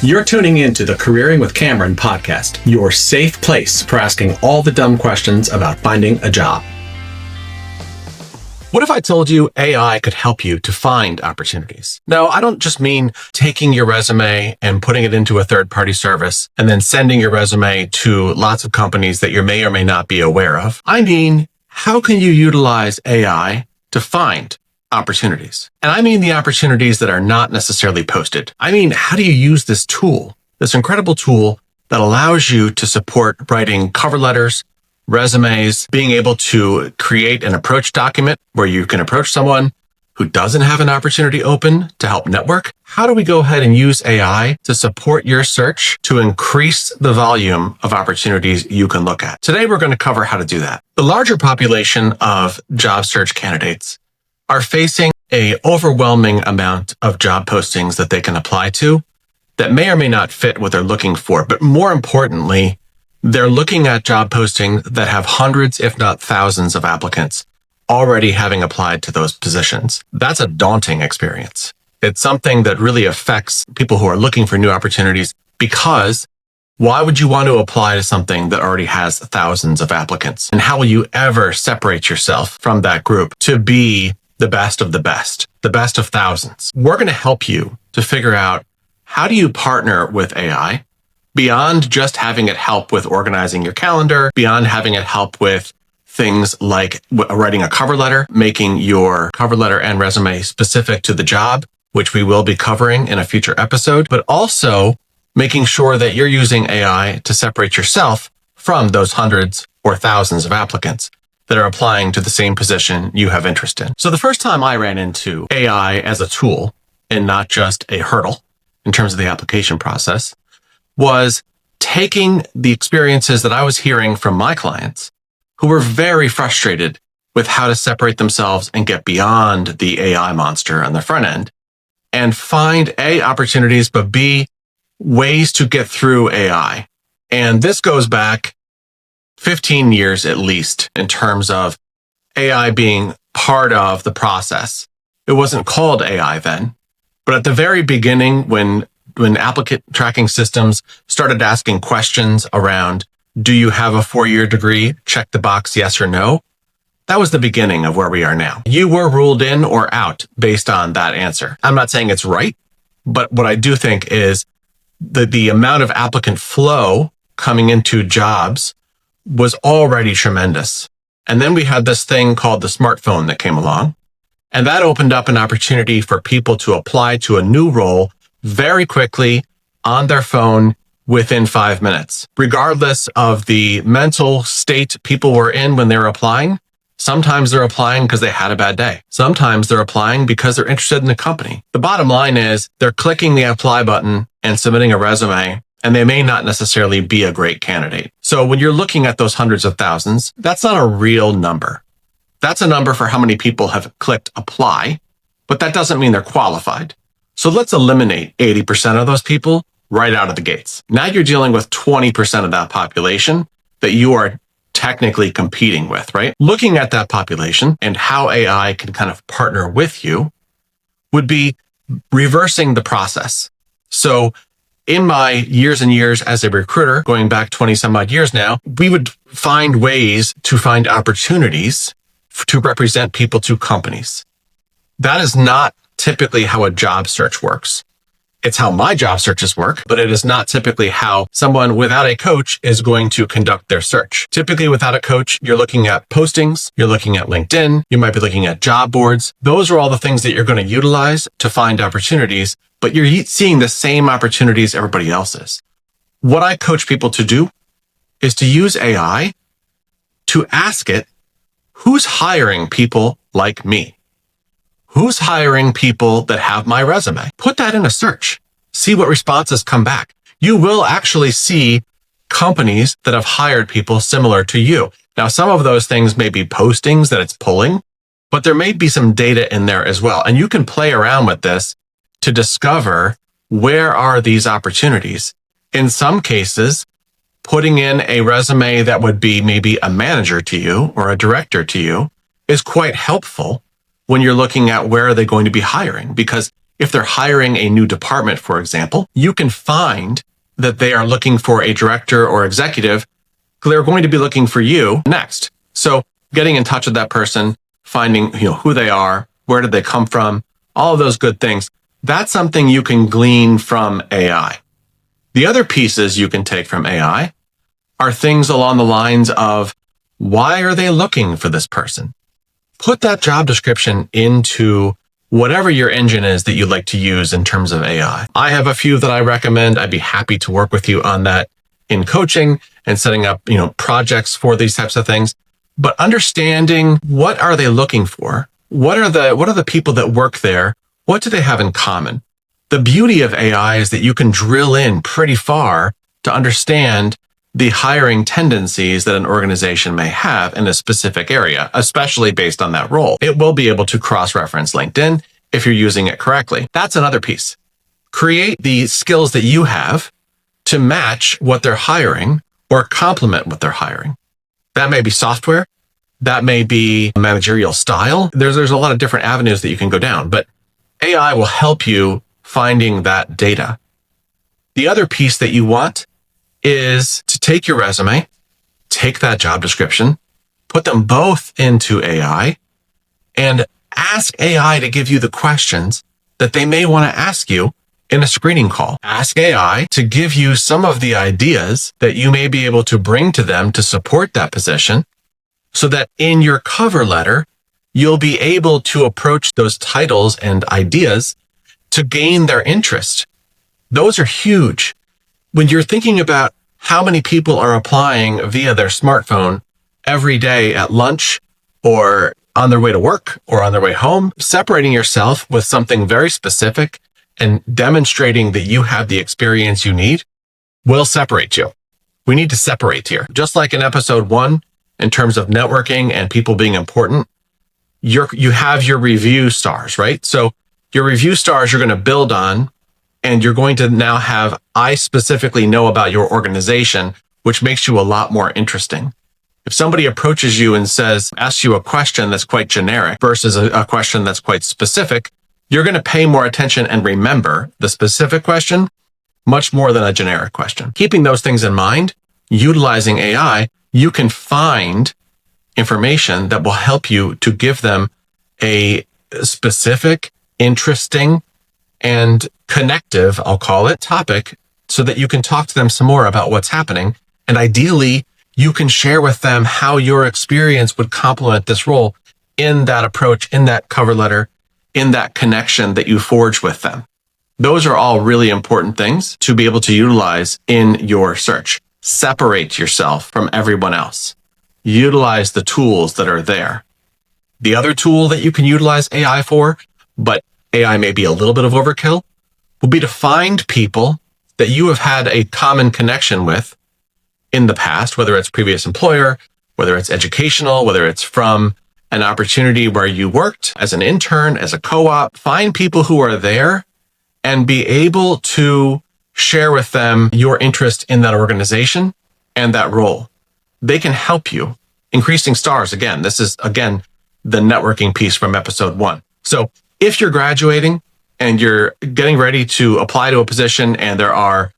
You're tuning into the Careering with Cameron podcast, your safe place for asking all the dumb questions about finding a job. What if I told you AI could help you to find opportunities? No, I don't just mean taking your resume and putting it into a third-party service and then sending your resume to lots of companies that you may or may not be aware of. I mean, how can you utilize AI to find opportunities? And I mean the opportunities that are not necessarily posted. I mean, how do you use this tool, this incredible tool that allows you to support writing cover letters, resumes, being able to create an approach document where you can approach someone who doesn't have an opportunity open to help network? How do we go ahead and use AI to support your search to increase the volume of opportunities you can look at? Today, we're going to cover how to do that. The larger population of job search candidates are facing an overwhelming amount of job postings that they can apply to that may or may not fit what they're looking for. But more importantly, they're looking at job postings that have hundreds, if not thousands of applicants already having applied to those positions. That's a daunting experience. It's something that really affects people who are looking for new opportunities, because why would you want to apply to something that already has thousands of applicants? And how will you ever separate yourself from that group to be the best of thousands? We're going to help you to figure out, how do you partner with AI beyond just having it help with organizing your calendar, beyond having it help with things like writing a cover letter, making your cover letter and resume specific to the job, which we will be covering in a future episode, but also making sure that you're using AI to separate yourself from those hundreds or thousands of applicants that are applying to the same position you have interest in. So the first time I ran into AI as a tool and not just a hurdle in terms of the application process was taking the experiences that I was hearing from my clients who were very frustrated with how to separate themselves and get beyond the AI monster on the front end and find A, opportunities, but B, ways to get through AI. And this goes back 15 years at least in terms of AI being part of the process. It wasn't called AI then, but at the very beginning, when applicant tracking systems started asking questions around, do you have a 4-year degree? Check the box, yes or no. That was the beginning of where we are now. You were ruled in or out based on that answer. I'm not saying it's right, but what I do think is the amount of applicant flow coming into jobs was already tremendous. And then we had this thing called the smartphone that came along, and that opened up an opportunity for people to apply to a new role very quickly on their phone within 5 minutes. Regardless of the mental state people were in when they were applying, sometimes they're applying because they had a bad day. Sometimes they're applying because they're interested in the company. The bottom line is they're clicking the apply button and submitting a resume, and they may not necessarily be a great candidate. So when you're looking at those hundreds of thousands, that's not a real number. That's a number for how many people have clicked apply, but that doesn't mean they're qualified. So let's eliminate 80% of those people right out of the gates. Now you're dealing with 20% of that population that you are technically competing with, right? Looking at that population and how AI can kind of partner with you would be reversing the process. So in my years and years as a recruiter, going back 20 some odd years now, we would find ways to find opportunities to represent people to companies. That is not typically how a job search works. It's how my job searches work, but it is not typically how someone without a coach is going to conduct their search. Typically without a coach, you're looking at postings, you're looking at LinkedIn, you might be looking at job boards. Those are all the things that you're going to utilize to find opportunities, but you're seeing the same opportunities everybody else is. What I coach people to do is to use AI to ask it, who's hiring people like me? Who's hiring people that have my resume? Put that in a search. See what responses come back. You will actually see companies that have hired people similar to you. Now, some of those things may be postings that it's pulling, but there may be some data in there as well. And you can play around with this to discover where are these opportunities. In some cases, putting in a resume that would be maybe a manager to you or a director to you is quite helpful when you're looking at where are they going to be hiring, because If they're hiring a new department, for example, you can find that they are looking for a director or executive. They're going to be looking for you next. So getting in touch with that person, finding who they are, where did they come from, all of those good things. That's something you can glean from AI. The other pieces you can take from AI are things along the lines of, why are they looking for this person? Put that job description into whatever your engine is that you'd like to use in terms of AI. I have a few that I recommend. I'd be happy to work with you on that in coaching and setting up, projects for these types of things. But understanding, what are they looking for? What are the people that work there? What do they have in common? The beauty of AI is that you can drill in pretty far to understand the hiring tendencies that an organization may have in a specific area, especially based on that role. It will be able to cross-reference LinkedIn if you're using it correctly. That's another piece. Create the skills that you have to match what they're hiring or complement what they're hiring. That may be software. That may be managerial style. There's a lot of different avenues that you can go down, but AI will help you finding that data. The other piece that you want is to take your resume, take that job description, put them both into AI, and ask AI to give you the questions that they may want to ask you in a screening call. Ask AI to give you some of the ideas that you may be able to bring to them to support that position, so that in your cover letter, you'll be able to approach those titles and ideas to gain their interest. Those are huge. When you're thinking about how many people are applying via their smartphone every day at lunch or on their way to work or on their way home, separating yourself with something very specific and demonstrating that you have the experience you need will separate you. We need to separate here. Just like in episode 1, in terms of networking and people being important, you have your review stars, right? So your review stars you're going to build on, and you're going to now have, I specifically know about your organization, which makes you a lot more interesting. If somebody approaches you and asks you a question that's quite generic versus a question that's quite specific, you're going to pay more attention and remember the specific question much more than a generic question. Keeping those things in mind, utilizing AI, you can find information that will help you to give them a specific, interesting, and connective, I'll call it, topic, so that you can talk to them some more about what's happening. And ideally, you can share with them how your experience would complement this role in that approach, in that cover letter, in that connection that you forge with them. Those are all really important things to be able to utilize in your search. Separate yourself from everyone else. Utilize the tools that are there. The other tool that you can utilize AI for, but AI may be a little bit of overkill, will be to find people that you have had a common connection with in the past, whether it's previous employer, whether it's educational, whether it's from an opportunity where you worked as an intern, as a co-op. Find people who are there and be able to share with them your interest in that organization and that role. They can help you. Increasing stars, again, this is, the networking piece from episode 1. So if you're graduating and you're getting ready to apply to a position and there are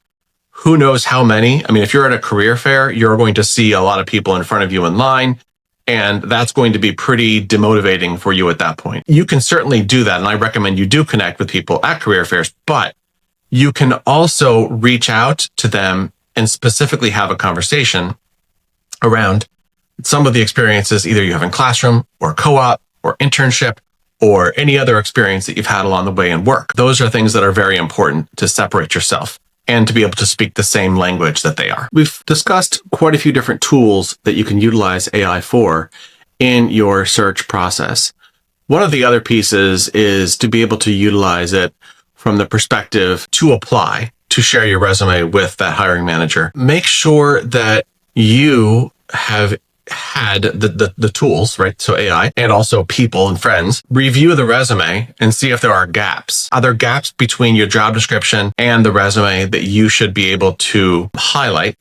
who knows how many, if you're at a career fair, you're going to see a lot of people in front of you in line, and that's going to be pretty demotivating for you at that point. You can certainly do that, and I recommend you do connect with people at career fairs, but you can also reach out to them and specifically have a conversation around some of the experiences either you have in classroom or co-op or internship or any other experience that you've had along the way in work. Those are things that are very important to separate yourself and to be able to speak the same language that they are. We've discussed quite a few different tools that you can utilize AI for in your search process. One of the other pieces is to be able to utilize it from the perspective to apply, to share your resume with that hiring manager. Make sure that you have had the tools, right? So AI and also people and friends review the resume and see if there are gaps. Are there gaps between your job description and the resume that you should be able to highlight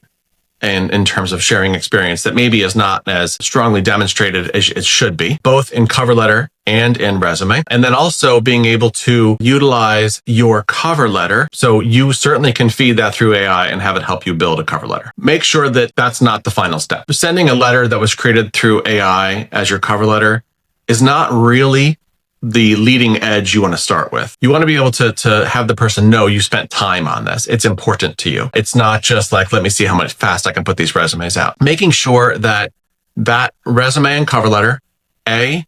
and in terms of sharing experience that maybe is not as strongly demonstrated as it should be, both in cover letter and in resume. And then also being able to utilize your cover letter. So you certainly can feed that through AI and have it help you build a cover letter. Make sure that that's not the final step. Sending a letter that was created through AI as your cover letter is not really the leading edge you want to start with. You want to be able to have the person know you spent time on this. It's important to you. It's not just like, let me see how much fast I can put these resumes out. Making sure that that resume and cover letter, A,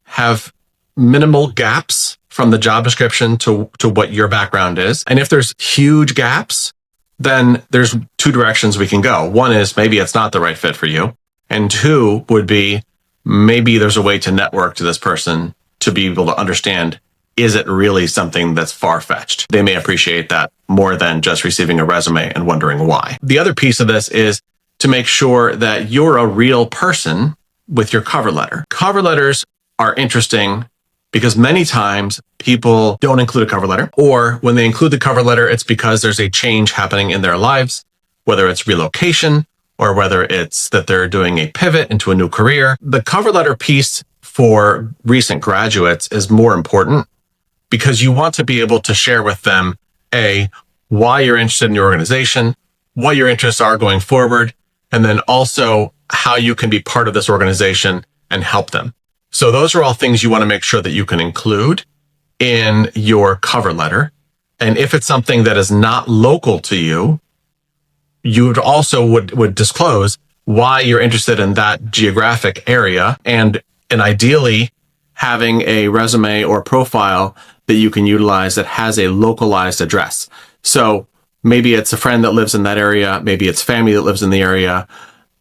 have minimal gaps from the job description to what your background is. And if there's huge gaps, then there's two directions we can go. One is maybe it's not the right fit for you. And two would be maybe there's a way to network to this person to be able to understand, is it really something that's far-fetched? They may appreciate that more than just receiving a resume and wondering why. The other piece of this is to make sure that you're a real person with your cover letter. Cover letters are interesting because many times people don't include a cover letter, or when they include the cover letter, it's because there's a change happening in their lives, whether it's relocation or whether it's that they're doing a pivot into a new career. The cover letter piece for recent graduates is more important because you want to be able to share with them, A, why you're interested in your organization, what your interests are going forward, and then also how you can be part of this organization and help them. So those are all things you want to make sure that you can include in your cover letter. And if it's something that is not local to you, you would also would disclose why you're interested in that geographic area, and ideally having a resume or profile that you can utilize that has a localized address. So maybe it's a friend that lives in that area. Maybe it's family that lives in the area.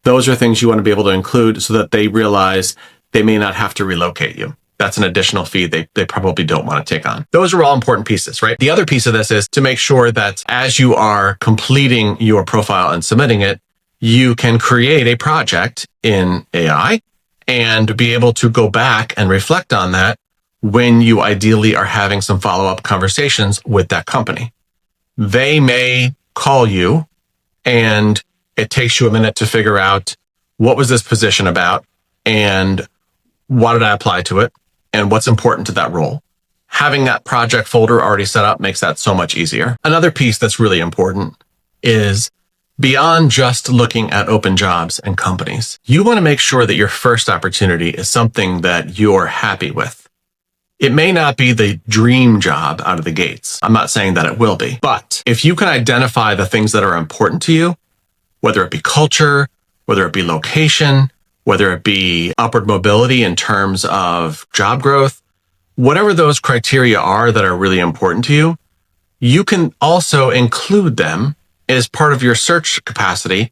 Those are things you want to be able to include so that they realize they may not have to relocate you. That's an additional fee they probably don't want to take on. Those are all important pieces, right? The other piece of this is to make sure that as you are completing your profile and submitting it, you can create a project in AI and be able to go back and reflect on that when you ideally are having some follow-up conversations with that company. They may call you and it takes you a minute to figure out, what was this position about and why did I apply to it and what's important to that role. Having that project folder already set up makes that so much easier. Another piece that's really important is beyond just looking at open jobs and companies, you want to make sure that your first opportunity is something that you're happy with. It may not be the dream job out of the gates. I'm not saying that it will be, but if you can identify the things that are important to you, whether it be culture, whether it be location, whether it be upward mobility in terms of job growth, whatever those criteria are that are really important to you, you can also include them as part of your search capacity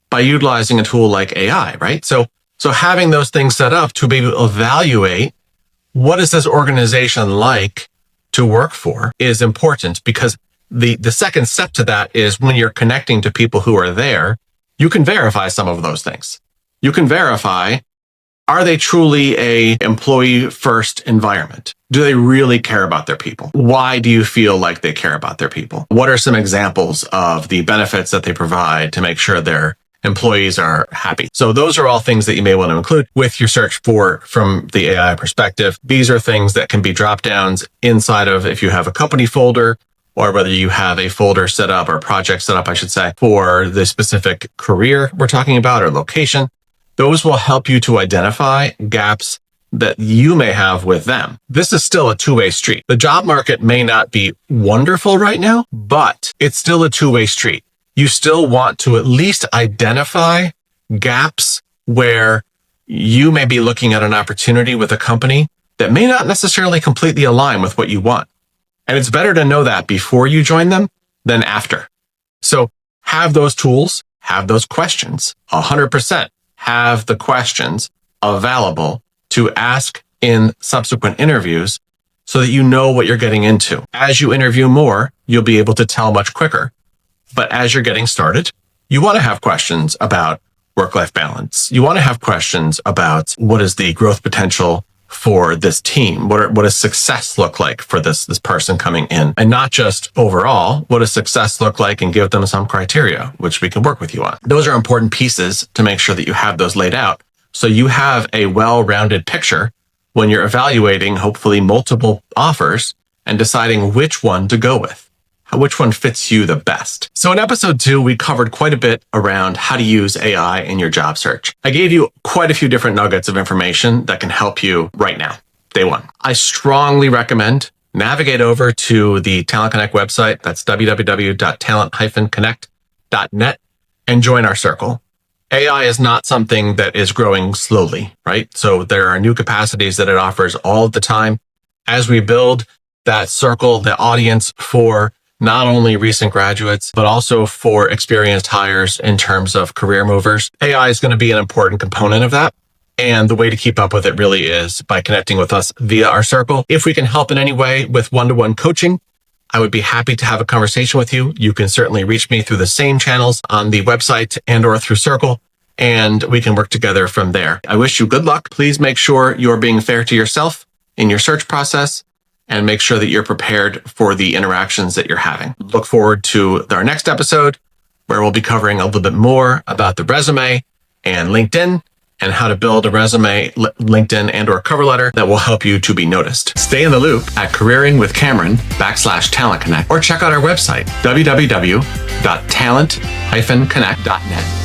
by utilizing a tool like AI, right? So having those things set up to be able to evaluate what is this organization like to work for is important, because the second step to that is when you're connecting to people who are there, you can verify some of those things. You can verify, are they truly a employee first environment? Do they really care about their people? Why do you feel like they care about their people? What are some examples of the benefits that they provide to make sure their employees are happy? So those are all things that you may want to include with your search from the AI perspective. These are things that can be drop downs inside of, if you have a company folder, or whether you have a folder set up or a project set up, I should say, for the specific career we're talking about or location. Those will help you to identify gaps that you may have with them. This is still a two-way street. The job market may not be wonderful right now, but it's still a two-way street. You still want to at least identify gaps where you may be looking at an opportunity with a company that may not necessarily completely align with what you want. And it's better to know that before you join them than after. So have those tools, have those questions, 100%. Have the questions available to ask in subsequent interviews so that you know what you're getting into. As you interview more, you'll be able to tell much quicker. But as you're getting started, you want to have questions about work-life balance. You want to have questions about what is the growth potential for this team? What does success look like for this person coming in? And not just overall, what does success look like, and give them some criteria, which we can work with you on. Those are important pieces to make sure that you have those laid out, so you have a well-rounded picture when you're evaluating, hopefully, multiple offers and deciding which one to go with, which one fits you the best. So in episode 2, we covered quite a bit around how to use AI in your job search. I gave you quite a few different nuggets of information that can help you right now, day one. I strongly recommend navigate over to the Talent Connect website. That's www.talent-connect.net and join our circle. AI is not something that is growing slowly, right? So there are new capacities that it offers all the time. As we build that circle, the audience for not only recent graduates, but also for experienced hires in terms of career movers, AI is going to be an important component of that. And the way to keep up with it really is by connecting with us via our circle. If we can help in any way with one-to-one coaching, I would be happy to have a conversation with you. You can certainly reach me through the same channels on the website and or through Circle, and we can work together from there. I wish you good luck. Please make sure you're being fair to yourself in your search process, and make sure that you're prepared for the interactions that you're having. Look forward to our next episode, where we'll be covering a little bit more about the resume and LinkedIn, and how to build a resume, LinkedIn, and or cover letter that will help you to be noticed. Stay in the loop at careeringwithcameron.com/talent connect, or check out our website, www.talent-connect.net.